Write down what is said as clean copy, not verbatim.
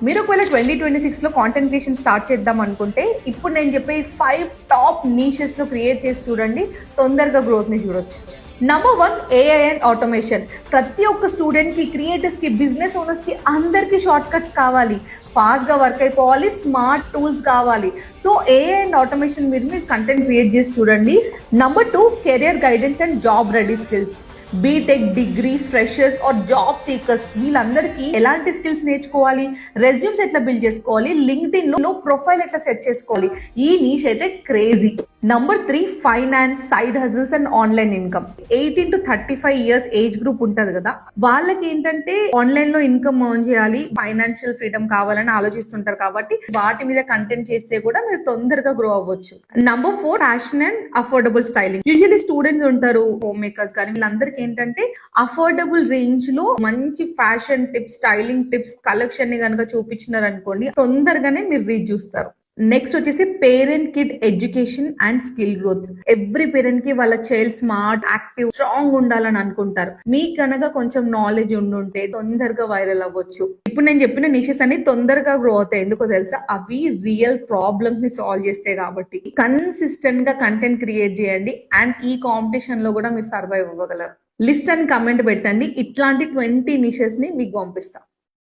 మీరు ఒకవేళ 2026లో content creation start చేద్దాం అనుకుంటే ఇప్పుడు నేను చెప్పే 5 టాప్ నీషెస్లో క్రియేట్ చేసి చూడండి, తొందరగా గ్రోత్ని చూడొచ్చు. Number 1, AI and automation. ప్రతి ఒక్క స్టూడెంట్కి, క్రియేటర్స్కి, బిజినెస్ ఓనర్స్కి అందరికీ షార్ట్ కట్స్ కావాలి, ఫాస్ట్గా వర్క్ అయిపోవాలి, స్మార్ట్ టూల్స్ కావాలి. సో ఏఐ అండ్ ఆటోమేషన్ మీద మీరు కంటెంట్ క్రియేట్ చేసి చూడండి. Number 2, career guidance and job ready skills. B Tech, degree, freshers or job seekers వీళ్ళందరికీ ఎలాంటి స్కిల్స్ నేర్చుకోవాలి, రెజ్యూమ్స్ ఎట్లా బిల్డ్ చేసుకోవాలి, లింక్డ్ఇన్ లో ప్రొఫైల్ ఎట్లా సెట్ చేసుకోవాలి, ఈ నీష్ అయితే crazy. Number 3, finance, side hustles and online income. 18 to 35 years age group ఉంటది కదా, వాళ్ళకి ఏంటంటే ఆన్లైన్ లో ఇన్కమ్ ఎర్న్ చేయాలి, ఫైనాన్షియల్ ఫ్రీడమ్ కావాలని ఆలోచిస్తుంటారు. కాబట్టి వాటి మీద కంటెంట్ చేస్తే కూడా మీరు తొందరగా గ్రో అవ్వచ్చు. Number 4, fashion and affordable styling. Usually students ఉంటారు, హోమ్ మేకర్స్ కానీ, వీళ్ళందరికీ ఏంటంటే అఫోర్డబుల్ రేంజ్ లో మంచి fashion tips, styling tips, collection ని కనుక చూపించినారు అనుకోండి, తొందరగానే మీరు రీచ్ చూస్తారు. నెక్స్ట్ వచ్చేసి parent kid education and skill growth. Every parent కి వాళ్ళ చైల్డ్ స్మార్ట్, యాక్టివ్, స్ట్రాంగ్ ఉండాలని అనుకుంటారు. మీకు కనుక కొంచెం నాలెడ్జ్ ఉండుంటే తొందరగా వైరల్ అవ్వచ్చు. ఇప్పుడు నేను చెప్పిన నిషెస్ అన్ని తొందరగా గ్రో అవుతాయి. ఎందుకో తెలుసా? అవి రియల్ ప్రాబ్లమ్స్ ని సాల్వ్ చేస్తాయి. కాబట్టి కన్సిస్టెంట్ గా కంటెంట్ క్రియేట్ చేయండి అండ్ ఈ కాంపిటీషన్ లో కూడా మీరు సర్వైవ్ అవ్వగలరు. లిస్ట్ అని కమెంట్ పెట్టండి, ఇట్లాంటి 20 నిషెస్ ని మీకు పంపిస్తా.